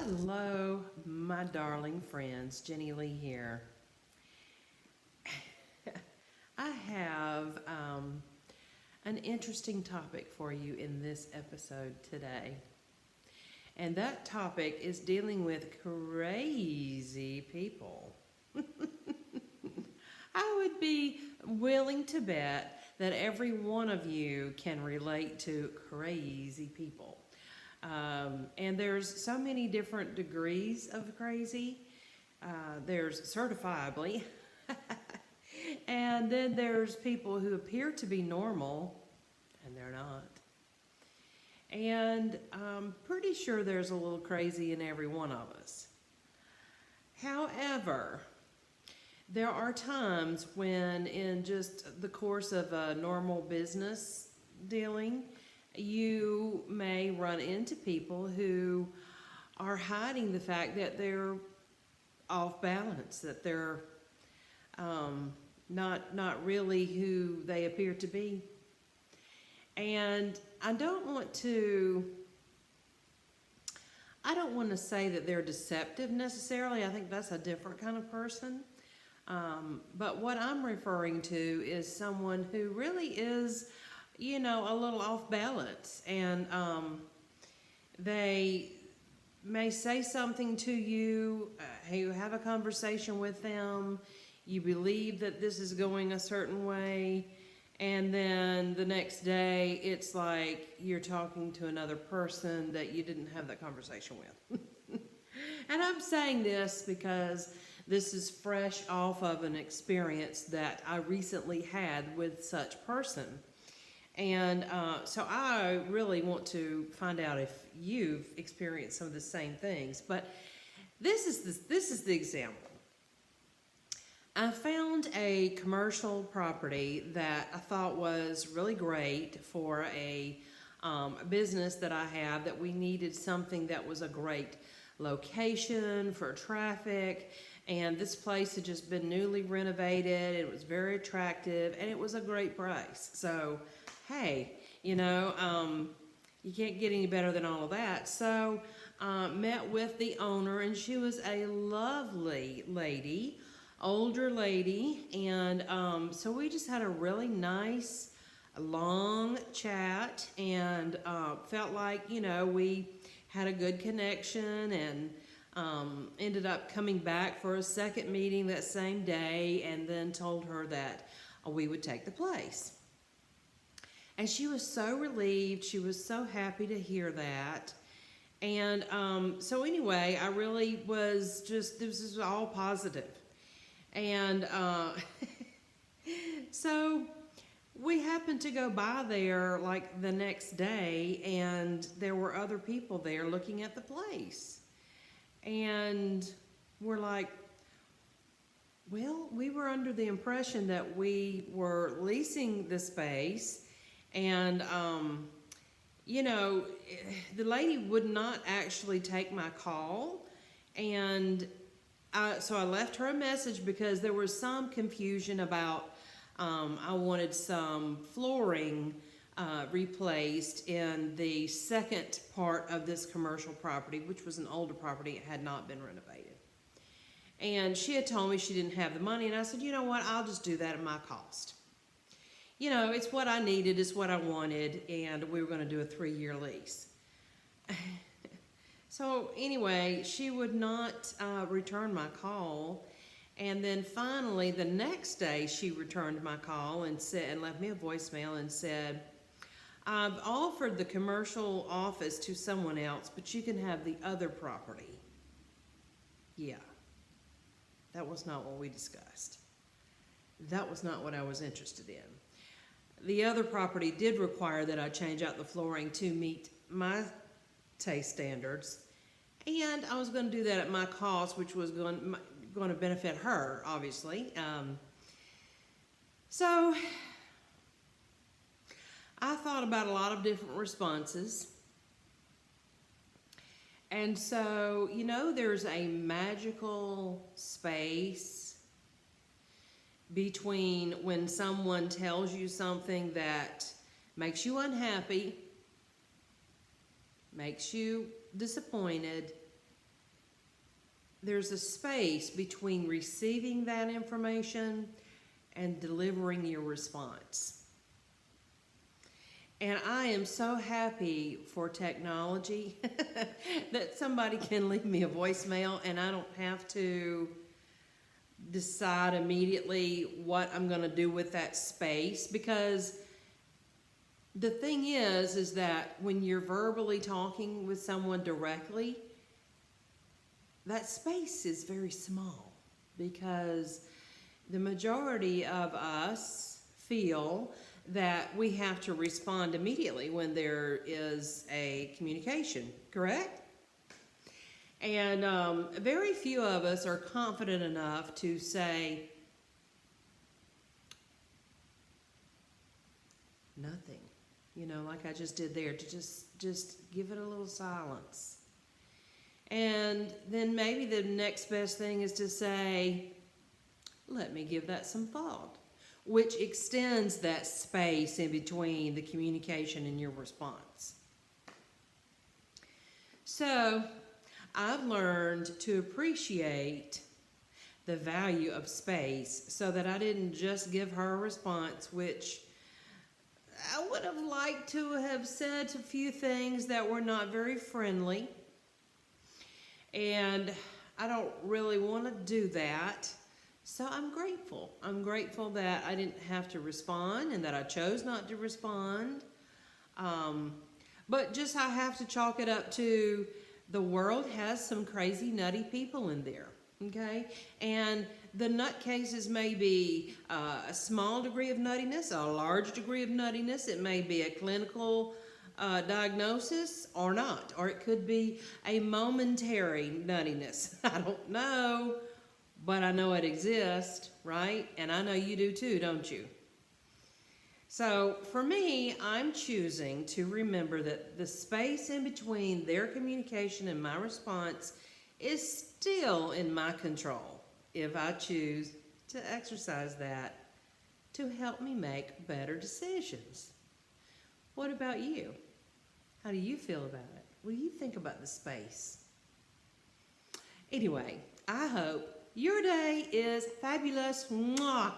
Hello, my darling friends. Jenny Lee here. I have an interesting topic for you in this episode today. And that topic is dealing with crazy people. I would be willing to bet that every one of you can relate to crazy people. And there's so many different degrees of crazy. There's certifiably, and then there's people who appear to be normal, and they're not. And I'm pretty sure there's a little crazy in every one of us. However, there are times when, in just the course of a normal business dealing, you may run into people who are hiding the fact that they're off balance, that they're not really who they appear to be. And I don't want to say that they're deceptive necessarily. I think that's a different kind of person. But what I'm referring to is someone who really is, a little off balance. And they may say something to you, you have a conversation with them, you believe that this is going a certain way, and then the next day it's like you're talking to another person that you didn't have that conversation with. And I'm saying this because this is fresh off of an experience that I recently had with such person. And so I really want to find out if you've experienced some of the same things. But this is the example. I found a commercial property that I thought was really great for a business that I have, that we needed something that was a great location for traffic. And this place had just been newly renovated. It was very attractive, and it was a great price. So, hey, you can't get any better than all of that. So, met with the owner, and she was a lovely lady, older lady, and so we just had a really nice, long chat, and felt like, we had a good connection, and ended up coming back for a second meeting that same day, and then told her that we would take the place. And she was so relieved. She was so happy to hear that. And so anyway, I really was just, this is all positive. And so we happened to go by there like the next day, and there were other people there looking at the place. And we're like, well, we were under the impression that we were leasing the space, and the lady would not actually take my call. And so I left her a message because there was some confusion about I wanted some flooring replaced in the second part of this commercial property, which was an older property. It had not been renovated. And she had told me she didn't have the money, and I said, you know what, I'll just do that at my cost. It's what I needed, it's what I wanted, and we were going to do a 3-year lease. So anyway, she would not return my call. And then finally, the next day, she returned my call and left me a voicemail and said, I've offered the commercial office to someone else, but you can have the other property. Yeah, that was not what we discussed. That was not what I was interested in. The other property did require that I change out the flooring to meet my taste standards, and I was going to do that at my cost, which was going to benefit her, obviously. So I thought about a lot of different responses. And so, there's a magical space between when someone tells you something that makes you unhappy, makes you disappointed, there's a space between receiving that information and delivering your response. And I am so happy for technology that somebody can leave me a voicemail and I don't have to decide immediately what I'm going to do with that space, because the thing is that when you're verbally talking with someone directly, that space is very small, because the majority of us feel that we have to respond immediately when there is a communication, correct? And very few of us are confident enough to say nothing, like I just did there, to just give it a little silence. And then maybe the next best thing is to say, let me give that some thought, which extends that space in between the communication and your response. So I've learned to appreciate the value of space, so that I didn't just give her a response, which I would have liked to have said a few things that were not very friendly. And I don't really want to do that. So I'm grateful. I'm grateful that I didn't have to respond and that I chose not to respond. But just I have to chalk it up to the world has some crazy, nutty people in there, okay? And the nutcases may be a small degree of nuttiness, a large degree of nuttiness. It may be a clinical diagnosis or not, or it could be a momentary nuttiness. I don't know, but I know it exists, right? And I know you do too, don't you? So for me, I'm choosing to remember that the space in between their communication and my response is still in my control if I choose to exercise that to help me make better decisions. What about you? How do you feel about it? What do you think about the space? Anyway, I hope your day is fabulous. Mwah!